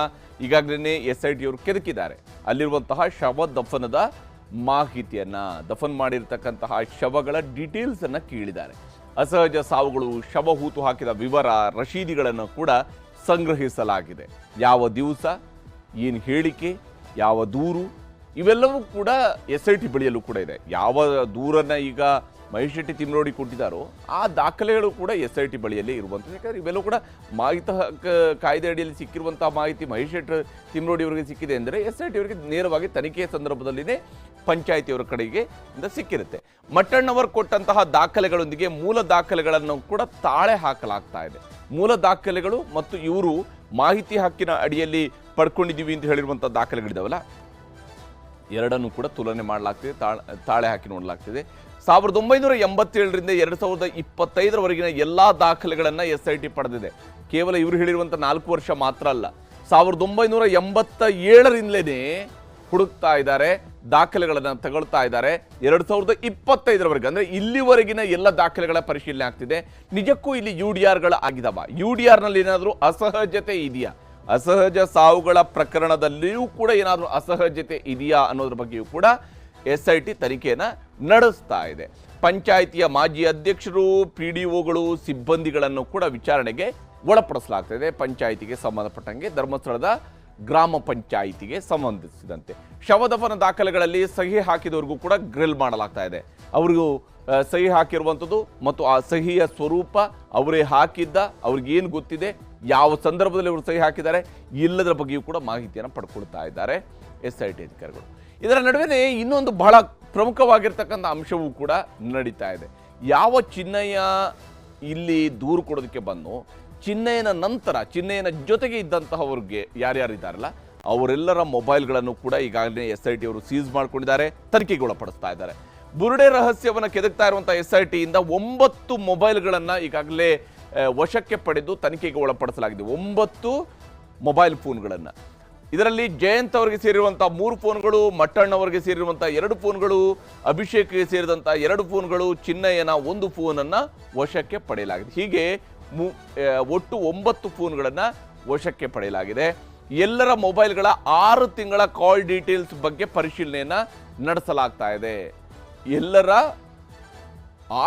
ಈಗಾಗಲೇ SIT ಅವರು ಕೆದಕಿದ್ದಾರೆ. ಅಲ್ಲಿರುವಂತಹ ಶವ ದಫನದ ಮಾಹಿತಿಯನ್ನು, ದಫನ್ ಮಾಡಿರ್ತಕ್ಕಂತಹ ಶವಗಳ ಡೀಟೇಲ್ಸನ್ನು ಕೇಳಿದ್ದಾರೆ. ಅಸಹಜ ಸಾವುಗಳು, ಶವ ಹೂತು ಹಾಕಿದ ವಿವರ, ರಶೀದಿಗಳನ್ನು ಕೂಡ ಸಂಗ್ರಹಿಸಲಾಗಿದೆ. ಯಾವ ದಿವಸ, ಏನು ಹೇಳಿಕೆ, ಯಾವ ದೂರು, ಇವೆಲ್ಲವೂ ಕೂಡ SIT ಬಳಿಯಲ್ಲೂ ಕೂಡ ಇದೆ. ಯಾವ ದೂರನ್ನು ಈಗ ಮಹೇಶ್ ಶೆಟ್ಟಿ ತಿಮರೋಡಿ ಕೊಟ್ಟಿದ್ದಾರೋ ಆ ದಾಖಲೆಗಳು ಕೂಡ SIT ಬಳಿಯಲ್ಲೇ ಇರುವಂಥದ್ದು. ಯಾಕಂದರೆ ಇವೆಲ್ಲವೂ ಕೂಡ ಮಾಹಿತಿ ಕಾಯ್ದೆ ಅಡಿಯಲ್ಲಿ ಸಿಕ್ಕಿರುವಂಥ ಮಾಹಿತಿ ಮಹೇಶ್ ಶೆಟ್ಟಿ ತಿಮರೋಡಿ ಅವರಿಗೆ ಸಿಕ್ಕಿದೆ ಅಂದರೆ SIT ಅವರಿಗೆ ನೇರವಾಗಿ ತನಿಖೆಯ ಸಂದರ್ಭದಲ್ಲಿನೇ ಪಂಚಾಯಿತಿಯವರ ಕಡೆಗೆ ಸಿಕ್ಕಿರುತ್ತೆ. ಮಟ್ಟಣ್ಣವರು ಕೊಟ್ಟಂತಹ ದಾಖಲೆಗಳೊಂದಿಗೆ ಮೂಲ ದಾಖಲೆಗಳನ್ನು ಕೂಡ ತಾಳೆ ಹಾಕಲಾಗ್ತಾ ಇದೆ. ಮೂಲ ದಾಖಲೆಗಳು ಮತ್ತು ಇವರು ಮಾಹಿತಿ ಹಕ್ಕಿನ ಅಡಿಯಲ್ಲಿ ಪಡ್ಕೊಂಡಿದ್ದೀವಿ ಅಂತ ಹೇಳಿರುವಂಥ ದಾಖಲೆಗಳಿದಾವಲ್ಲ, ಎರಡನ್ನೂ ಕೂಡ ತುಲನೆ ಮಾಡಲಾಗ್ತಿದೆ, ತಾಳೆ ಹಾಕಿ ನೋಡಲಾಗ್ತಿದೆ. 1987ರಿಂದ 2025ರವರೆಗಿನ ಎಲ್ಲ ದಾಖಲೆಗಳನ್ನು SIT ಪಡೆದಿದೆ. ಕೇವಲ ಇವರು ಹೇಳಿರುವಂಥ 4 ವರ್ಷ ಮಾತ್ರ ಅಲ್ಲ, 1987ರಿಂದಲೇ ಹುಡುಕ್ತಾ ಇದ್ದಾರೆ, ದಾಖಲೆಗಳನ್ನು ತಗೊಳ್ತಾ ಇದ್ದಾರೆ. 2025ರವರೆಗೆ ಅಂದರೆ ಇಲ್ಲಿವರೆಗಿನ ಎಲ್ಲ ದಾಖಲೆಗಳ ಪರಿಶೀಲನೆ ಆಗ್ತಿದೆ. ನಿಜಕ್ಕೂ ಇಲ್ಲಿ UDRಗಳು ಆಗಿದಾವ, UDRನಲ್ಲಿ ಏನಾದರೂ ಅಸಹಜತೆ ಇದೆಯಾ, ಅಸಹಜ ಸಾವುಗಳ ಪ್ರಕರಣದಲ್ಲಿಯೂ ಕೂಡ ಏನಾದರೂ ಅಸಹಜತೆ ಇದೆಯಾ ಅನ್ನೋದ್ರ ಬಗ್ಗೆಯೂ ಕೂಡ SIT ತನಿಖೆಯನ್ನು ನಡೆಸ್ತಾ ಇದೆ. ಪಂಚಾಯಿತಿಯ ಮಾಜಿ ಅಧ್ಯಕ್ಷರು, PDOಗಳು, ಸಿಬ್ಬಂದಿಗಳನ್ನು ಕೂಡ ವಿಚಾರಣೆಗೆ ಒಳಪಡಿಸಲಾಗ್ತಾ ಇದೆ. ಪಂಚಾಯಿತಿಗೆ ಸಂಬಂಧಪಟ್ಟಂಗೆ ಧರ್ಮಸ್ಥಳದ ಗ್ರಾಮ ಪಂಚಾಯಿತಿಗೆ ಸಂಬಂಧಿಸಿದಂತೆ ಶವದಫನ ದಾಖಲೆಗಳಲ್ಲಿ ಸಹಿ ಹಾಕಿದವ್ರಿಗೂ ಕೂಡ ಗ್ರಿಲ್ ಮಾಡಲಾಗ್ತಾ ಇದೆ. ಅವ್ರಿಗೂ ಸಹಿ ಹಾಕಿರುವಂಥದ್ದು ಮತ್ತು ಆ ಸಹಿಯ ಸ್ವರೂಪ, ಅವರೇ ಹಾಕಿದ್ದ, ಅವ್ರಿಗೇನು ಗೊತ್ತಿದೆ, ಯಾವ ಸಂದರ್ಭದಲ್ಲಿ ಅವರು ಸಹಿ ಹಾಕಿದ್ದಾರೆ, ಇಲ್ಲದರ ಬಗ್ಗೆಯೂ ಕೂಡ ಮಾಹಿತಿಯನ್ನು ಪಡ್ಕೊಳ್ತಾ ಇದ್ದಾರೆ SIT ಅಧಿಕಾರಿಗಳು. ಇದರ ನಡುವೆ ಇನ್ನೊಂದು ಬಹಳ ಪ್ರಮುಖವಾಗಿರ್ತಕ್ಕಂಥ ಅಂಶವೂ ಕೂಡ ನಡೀತಾ ಇದೆ. ಯಾವ ಚಿನ್ನಯ್ಯ ಇಲ್ಲಿ ದೂರು ಕೊಡೋದಕ್ಕೆ ಬಂದು ಚಿನ್ನಯ್ಯನ ನಂತರ ಚಿನ್ನಯ್ಯನ ಜೊತೆಗೆ ಇದ್ದಂತಹವ್ರಿಗೆ ಯಾರ್ಯಾರಿದ್ದಾರಲ್ಲ ಅವರೆಲ್ಲರ ಮೊಬೈಲ್ಗಳನ್ನು ಕೂಡ ಈಗಾಗಲೇ SIT ಅವರು ಸೀಸ್ ಮಾಡ್ಕೊಂಡಿದ್ದಾರೆ, ತನಿಖೆಗೆ ಒಳಪಡಿಸ್ತಾ ಇದ್ದಾರೆ. ಬುರುಡೆ ರಹಸ್ಯವನ್ನು ಕೆದಕ್ತಾ ಇರುವಂಥ SIT ಇಂದ 9 ಮೊಬೈಲ್ಗಳನ್ನು ಈಗಾಗಲೇ ವಶಕ್ಕೆ ಪಡೆದು ತನಿಖೆಗೆ ಒಳಪಡಿಸಲಾಗಿದೆ. 9 ಮೊಬೈಲ್ ಫೋನ್ಗಳನ್ನು. ಇದರಲ್ಲಿ ಜಯಂತ್ ಅವರಿಗೆ ಸೇರಿರುವಂಥ 3 ಫೋನ್ಗಳು, ಮಟ್ಟಣ್ಣ ಅವರಿಗೆ ಸೇರಿರುವಂಥ 2 ಫೋನ್ಗಳು, ಅಭಿಷೇಕ್ಗೆ ಸೇರಿದಂಥ 2 ಫೋನ್ಗಳು, ಚಿನ್ನಯ್ಯನ 1 ಫೋನನ್ನು ವಶಕ್ಕೆ ಪಡೆಯಲಾಗಿದೆ. ಹೀಗೆ ಒಟ್ಟು 9 ಫೋನ್ಗಳನ್ನು ವಶಕ್ಕೆ ಪಡೆಯಲಾಗಿದೆ. ಎಲ್ಲರ ಮೊಬೈಲ್ಗಳ 6 ತಿಂಗಳ ಕಾಲ್ ಡೀಟೇಲ್ಸ್ ಬಗ್ಗೆ ಪರಿಶೀಲನೆಯನ್ನು ನಡೆಸಲಾಗ್ತಾ ಇದೆ. ಎಲ್ಲರ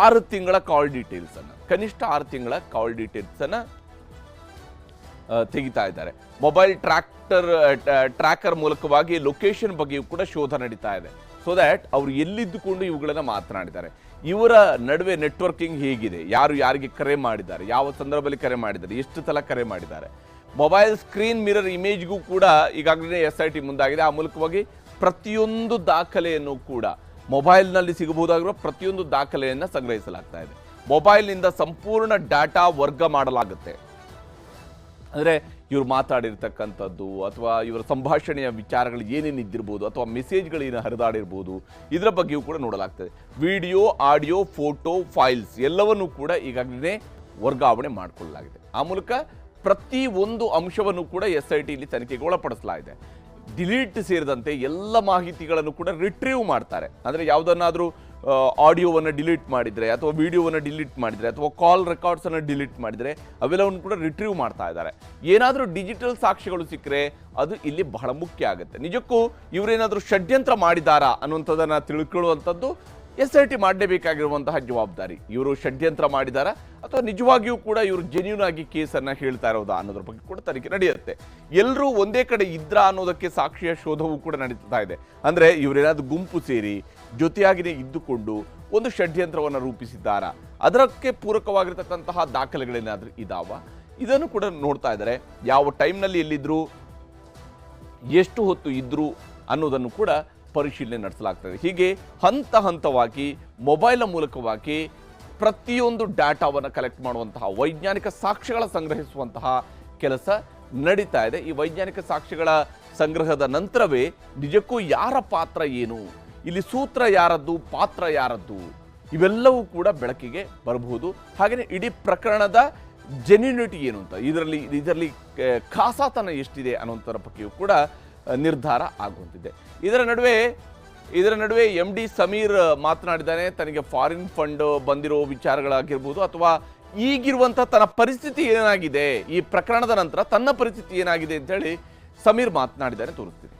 6 ತಿಂಗಳ ಕಾಲ್ ಡೀಟೇಲ್ಸ್ ಅನ್ನು, ಕನಿಷ್ಠ 6 ತಿಂಗಳ ಕಾಲ್ ಡೀಟೇಲ್ಸ್ ಅನ್ನು ತೆಗಿತಾ ಇದ್ದಾರೆ. ಮೊಬೈಲ್ ಟ್ರ್ಯಾಕರ್ ಮೂಲಕವಾಗಿ ಲೊಕೇಶನ್ ಬಗ್ಗೆಯೂ ಕೂಡ ಶೋಧ ನಡೀತಾ ಇದೆ. ಸೊ ದ್ಯಾಟ್ ಅವರು ಎಲ್ಲಿದ್ದುಕೊಂಡು ಇವುಗಳನ್ನು ಮಾತನಾಡಿದ್ದಾರೆ, ಇವರ ನಡುವೆ ನೆಟ್ವರ್ಕಿಂಗ್ ಹೇಗಿದೆ, ಯಾರು ಯಾರಿಗೆ ಕರೆ ಮಾಡಿದ್ದಾರೆ, ಯಾವ ಸಂದರ್ಭದಲ್ಲಿ ಕರೆ ಮಾಡಿದ್ದಾರೆ, ಎಷ್ಟು ಸಲ ಕರೆ ಮಾಡಿದ್ದಾರೆ. ಮೊಬೈಲ್ ಸ್ಕ್ರೀನ್ ಮಿರರ್ ಇಮೇಜ್ಗೂ ಕೂಡ ಈಗಾಗಲೇ SIT ಮುಂದಾಗಿದೆ. ಆ ಮೂಲಕವಾಗಿ ಪ್ರತಿಯೊಂದು ದಾಖಲೆಯನ್ನು ಕೂಡ ಮೊಬೈಲ್ನಲ್ಲಿ ಸಿಗಬಹುದಾಗಿರುವ ಪ್ರತಿಯೊಂದು ದಾಖಲೆಯನ್ನು ಸಂಗ್ರಹಿಸಲಾಗ್ತಾ ಇದೆ. ಮೊಬೈಲ್ನಿಂದ ಸಂಪೂರ್ಣ ಡಾಟಾ ವರ್ಗ ಮಾಡಲಾಗುತ್ತೆ. ಅಂದರೆ ಇವರು ಮಾತಾಡಿರ್ತಕ್ಕಂಥದ್ದು ಅಥವಾ ಇವರ ಸಂಭಾಷಣೆಯ ವಿಚಾರಗಳು ಏನೇನು ಇದ್ದಿರ್ಬೋದು ಅಥವಾ ಮೆಸೇಜ್ಗಳೇನು ಹರಿದಾಡಿರ್ಬೋದು, ಇದರ ಬಗ್ಗೆಯೂ ಕೂಡ ನೋಡಲಾಗ್ತದೆ. ವಿಡಿಯೋ, ಆಡಿಯೋ, ಫೋಟೋ, ಫೈಲ್ಸ್ ಎಲ್ಲವನ್ನೂ ಕೂಡ ಈಗಾಗಲೇ ವರ್ಗಾವಣೆ ಮಾಡಿಕೊಳ್ಳಲಾಗಿದೆ. ಆ ಮೂಲಕ ಪ್ರತಿ ಒಂದು ಅಂಶವನ್ನು ಕೂಡ SIT ಇಲ್ಲಿ ತನಿಖೆಗೆ ಒಳಪಡಿಸಲಾಗಿದೆ. ಡಿಲೀಟ್ ಸೇರಿದಂತೆ ಎಲ್ಲ ಮಾಹಿತಿಗಳನ್ನು ಕೂಡ ರಿಟ್ರೀವ್ ಮಾಡ್ತಾರೆ. ಅಂದರೆ ಯಾವುದನ್ನಾದರೂ ಆಡಿಯೋವನ್ನು ಡಿಲೀಟ್ ಮಾಡಿದರೆ ಅಥವಾ ವಿಡಿಯೋವನ್ನು ಡಿಲೀಟ್ ಮಾಡಿದರೆ ಅಥವಾ ಕಾಲ್ ರೆಕಾರ್ಡ್ಸನ್ನು ಡಿಲೀಟ್ ಮಾಡಿದರೆ ಅವೆಲ್ಲವನ್ನು ಕೂಡ ರಿಟ್ರೀವ್ ಮಾಡ್ತಾ ಇದ್ದಾರೆ. ಏನಾದರೂ ಡಿಜಿಟಲ್ ಸಾಕ್ಷ್ಯಗಳು ಸಿಕ್ಕರೆ ಅದು ಇಲ್ಲಿ ಬಹಳ ಮುಖ್ಯ ಆಗುತ್ತೆ. ನಿಜಕ್ಕೂ ಇವರೇನಾದರೂ ಷಡ್ಯಂತ್ರ ಮಾಡಿದಾರಾ ಅನ್ನುವಂಥದ್ದನ್ನು ತಿಳ್ಕೊಳ್ಳುವಂಥದ್ದು SIT ಮಾಡಲೇಬೇಕಾಗಿರುವಂತಹ ಜವಾಬ್ದಾರಿ. ಇವರು ಷಡ್ಯಂತ್ರ ಮಾಡಿದಾರಾ ಅಥವಾ ನಿಜವಾಗಿಯೂ ಕೂಡ ಇವರು ಜೆನ್ಯೂನ್ ಆಗಿ ಕೇಸನ್ನು ಹೇಳ್ತಾ ಇರೋದಾ ಅನ್ನೋದ್ರ ಬಗ್ಗೆ ಕೂಡ ತನಿಖೆ ನಡೆಯುತ್ತೆ. ಎಲ್ಲರೂ ಒಂದೇ ಕಡೆ ಇದ್ರಾ ಅನ್ನೋದಕ್ಕೆ ಸಾಕ್ಷಿಯ ಶೋಧವೂ ಕೂಡ ನಡೀತಾ ಇದೆ. ಅಂದರೆ ಇವರೇನಾದರೂ ಗುಂಪು ಸೇರಿ ಜೊತೆಯಾಗಿಯೇ ಇದ್ದುಕೊಂಡು ಒಂದು ಷಡ್ಯಂತ್ರವನ್ನು ರೂಪಿಸಿದ್ದಾರಾ, ಅದಕ್ಕೆ ಪೂರಕವಾಗಿರ್ತಕ್ಕಂತಹ ದಾಖಲೆಗಳೇನಾದರೂ ಇದಾವ, ಇದನ್ನು ಕೂಡ ನೋಡ್ತಾ ಇದ್ದಾರೆ. ಯಾವ ಟೈಮ್ನಲ್ಲಿ ಎಲ್ಲಿದ್ರು, ಎಷ್ಟು ಹೊತ್ತು ಇದ್ರು ಅನ್ನೋದನ್ನು ಕೂಡ ಪರಿಶೀಲನೆ ನಡೆಸಲಾಗ್ತದೆ. ಹೀಗೆ ಹಂತ ಹಂತವಾಗಿ ಮೊಬೈಲ್ ಮೂಲಕವಾಗಿ ಪ್ರತಿಯೊಂದು ಡಾಟಾವನ್ನು ಕಲೆಕ್ಟ್ ಮಾಡುವಂತಹ, ವೈಜ್ಞಾನಿಕ ಸಾಕ್ಷ್ಯಗಳ ಸಂಗ್ರಹಿಸುವಂತಹ ಕೆಲಸ ನಡೀತಾ ಇದೆ. ಈ ವೈಜ್ಞಾನಿಕ ಸಾಕ್ಷ್ಯಗಳ ಸಂಗ್ರಹದ ನಂತರವೇ ನಿಜಕ್ಕೂ ಯಾರ ಪಾತ್ರ ಏನು, ಇಲ್ಲಿ ಸೂತ್ರ ಯಾರದ್ದು, ಪಾತ್ರ ಯಾರದ್ದು, ಇವೆಲ್ಲವೂ ಕೂಡ ಬೆಳಕಿಗೆ ಬರಬಹುದು. ಹಾಗೆಯೇ ಇಡೀ ಪ್ರಕರಣದ ಜೆನ್ಯೂನಿಟಿ ಏನು ಅಂತ, ಇದರಲ್ಲಿ ಖಾಸಾತನ ಎಷ್ಟಿದೆ ಅನ್ನೋಂಥರ ಬಗ್ಗೆಯೂ ಕೂಡ ನಿರ್ಧಾರ ಆಗುವಂತಿದೆ. ಇದರ ನಡುವೆ MD ಸಮೀರ್ ಮಾತನಾಡಿದ್ದಾನೆ. ತನಗೆ ಫಾರಿನ್ ಫಂಡ್ ಬಂದಿರೋ ವಿಚಾರಗಳಾಗಿರ್ಬೋದು ಅಥವಾ ಈಗಿರುವಂಥ ತನ್ನ ಪರಿಸ್ಥಿತಿ ಏನಾಗಿದೆ, ಈ ಪ್ರಕರಣದ ನಂತರ ತನ್ನ ಪರಿಸ್ಥಿತಿ ಏನಾಗಿದೆ ಅಂತೇಳಿ ಸಮೀರ್ ಮಾತನಾಡಿದ್ದಾನೆ, ತೋರಿಸ್ತೀನಿ.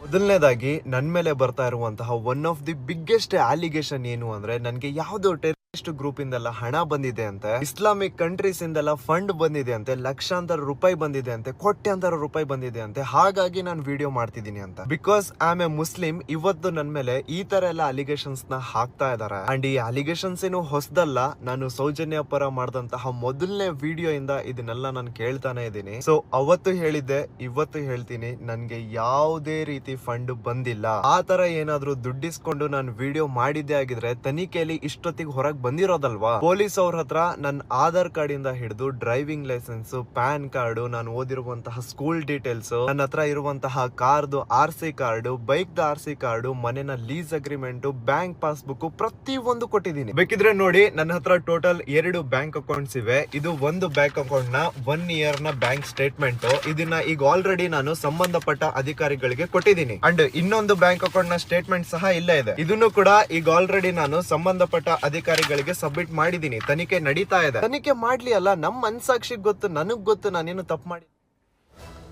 ಮೊದಲನೇದಾಗಿ ನನ್ನ ಮೇಲೆ ಬರ್ತಾ ಇರುವಂತಹ one of the biggest allegation ಏನು ಅಂದ್ರೆ, ನನಗೆ ಯಾವುದೋ ಟೆರರಿಸ್ಟ್ ಗ್ರೂಪ್ ಇಂದೆಲ್ಲ ಹಣ ಬಂದಿದೆ ಅಂತೆ, ಇಸ್ಲಾಮಿಕ್ ಕಂಟ್ರೀಸ್ ಇಂದೆಲ್ಲ ಫಂಡ್ ಬಂದಿದೆ ಅಂತೆ, ಲಕ್ಷಾಂತರ ರೂಪಾಯಿ ಬಂದಿದೆ ಅಂತೆ, ಕೋಟ್ಯಾಂತರ ರೂಪಾಯಿ ಬಂದಿದೆ ಅಂತೆ, ಹಾಗಾಗಿ ನಾನು ವಿಡಿಯೋ ಮಾಡ್ತಿದ್ದೀನಿ ಅಂತ. Because I am A Muslim. ಇವತ್ತು ನನ್ನ ಮೇಲೆ ಈ ತರ ಎಲ್ಲ ಅಲಿಗೇಷನ್ಸ್ ನ ಹಾಕ್ತಾ ಇದಾರೆ. ಅಂಡ್ ಈ ಅಲಿಗೇಷನ್ಸ್ ಏನು ಹೊಸದಲ್ಲ. ನಾನು ಸೌಜನ್ಯ ಪರ ಮಾಡಿದಂತಹ ಮೊದಲನೇ ವಿಡಿಯೋ ಇಂದ ಇದನ್ನೆಲ್ಲ ನಾನು ಕೇಳ್ತಾನೆ ಇದ್ದೀನಿ. ಸೊ ಅವತ್ತು ಹೇಳಿದ್ದೆ, ಇವತ್ತು ಹೇಳ್ತೀನಿ, ನನ್ಗೆ ಯಾವುದೇ ರೀತಿ ಫಂಡ್ ಬಂದಿಲ್ಲ. ಆ ತರ ಏನಾದ್ರೂ ದುಡ್ಡಿಸ್ಕೊಂಡು ನಾನು ವಿಡಿಯೋ ಮಾಡಿದ್ದೆ ಆಗಿದ್ರೆ ತನಿಖೆಯಲ್ಲಿ ಇಷ್ಟೊತ್ತಿಗೆ ಹೊರಗೆ ಬಂದಿರೋದಲ್ವಾ. ಪೊಲೀಸ್ ಅವ್ರ ಹತ್ರ ನನ್ನ ಆಧಾರ್ ಕಾರ್ಡ್ ಇಂದ ಹಿಡಿದು ಡ್ರೈವಿಂಗ್ ಲೈಸೆನ್ಸ್, ಪ್ಯಾನ್ ಕಾರ್ಡ್, ನಾನು ಓದಿರುವಂತಹ ಸ್ಕೂಲ್ ಡೀಟೇಲ್ಸ್, ನನ್ನ ಹತ್ರ ಇರುವಂತಹ ಕಾರ್ದು RC card, bike the RC card, ಮನೆನ ಲೀಸ್ ಅಗ್ರಿಮೆಂಟ್, ಬ್ಯಾಂಕ್ ಪಾಸ್ಬುಕ್ ಪ್ರತಿ ಒಂದು ಕೊಟ್ಟಿದ್ದೀನಿ. ಬೇಕಿದ್ರೆ ನೋಡಿ, ನನ್ನ ಹತ್ರ ಟೋಟಲ್ 2 ಬ್ಯಾಂಕ್ ಅಕೌಂಟ್ಸ್ ಇವೆ. ಇದು ಒಂದು ಬ್ಯಾಂಕ್ ಅಕೌಂಟ್ ನ 1 ಇಯರ್ ನ ಬ್ಯಾಂಕ್ ಸ್ಟೇಟ್ಮೆಂಟ್. ಇದನ್ನ ಈಗ ಆಲ್ರೆಡಿ ನಾನು ಸಂಬಂಧಪಟ್ಟ ಅಧಿಕಾರಿಗಳಿಗೆ ಕೊಟ್ಟಿದ್ದೀನಿ. ಅಂಡ್ ಇನ್ನೊಂದು ಬ್ಯಾಂಕ್ ಅಕೌಂಟ್ ನ ಸ್ಟೇಟ್ಮೆಂಟ್ ಸಹ ಇಲ್ಲೇ ಇದೆ. ಇದನ್ನು ಕೂಡ ಈಗ ಆಲ್ರೆಡಿ ನಾನು ಸಂಬಂಧಪಟ್ಟ ಅಧಿಕಾರಿಗಳಿಗೆ ಸಬ್ಮಿಟ್ ಮಾಡಿದ್ದೀನಿ. ತನಿಖೆ ನಡೀತಾ ಇದೆ. ತನಿಖೆ ಮಾಡ್ಲಿ ಅಲ್ಲ, ನಮ್ಮ ಮನ್ಸಾಕ್ಷಿಗೆ ಗೊತ್ತು, ನನಗ್ ಗೊತ್ತು ನಾನೇನು ತಪ್ಪು ಮಾಡಿ.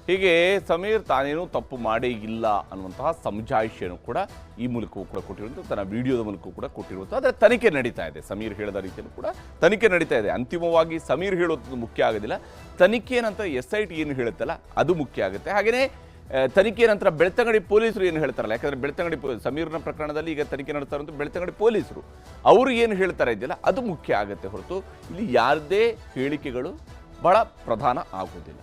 ಹೀಗೆ ಸಮೀರ್ ತಾನೇನು ತಪ್ಪು ಮಾಡೇ ಇಲ್ಲ ಅನ್ನುವಂತಹ ಸಮಜಾಯಿಷಿಯನ್ನು ಕೂಡ ಈ ಮೂಲಕವೂ ಕೂಡ ಕೊಟ್ಟಿರುವಂಥ, ತನ್ನ ವಿಡಿಯೋದ ಮೂಲಕವೂ ಕೂಡ ಕೊಟ್ಟಿರುವಂಥ. ಆದರೆ ತನಿಖೆ ನಡೀತಾ ಇದೆ. ಸಮೀರ್ ಹೇಳಿದ ರೀತಿಯಲ್ಲೂ ಕೂಡ ತನಿಖೆ ನಡೀತಾ ಇದೆ. ಅಂತಿಮವಾಗಿ ಸಮೀರ್ ಹೇಳೋದು ಮುಖ್ಯ ಆಗೋದಿಲ್ಲ, ತನಿಖೆ ನಂತರ SIT ಏನು ಹೇಳುತ್ತಲ್ಲ ಅದು ಮುಖ್ಯ ಆಗುತ್ತೆ. ಹಾಗೆಯೇ ತನಿಖೆ ನಂತರ ಬೆಳ್ತಂಗಡಿ ಪೊಲೀಸರು ಏನು ಹೇಳ್ತಾರಲ್ಲ, ಯಾಕಂದರೆ ಬೆಳ್ತಂಗಡಿ ಸಮೀರ್ನ ಪ್ರಕರಣದಲ್ಲಿ ಈಗ ತನಿಖೆ ನಡೆಸ್ತಾ ಇರುವಂಥ ಬೆಳ್ತಂಗಡಿ ಪೊಲೀಸರು ಅವರು ಏನು ಹೇಳ್ತಾರೆ ಇದೆಯಲ್ಲ ಅದು ಮುಖ್ಯ ಆಗುತ್ತೆ ಹೊರತು ಇಲ್ಲಿ ಯಾರದೇ ಹೇಳಿಕೆಗಳು ಬಹಳ ಪ್ರಧಾನ ಆಗೋದಿಲ್ಲ.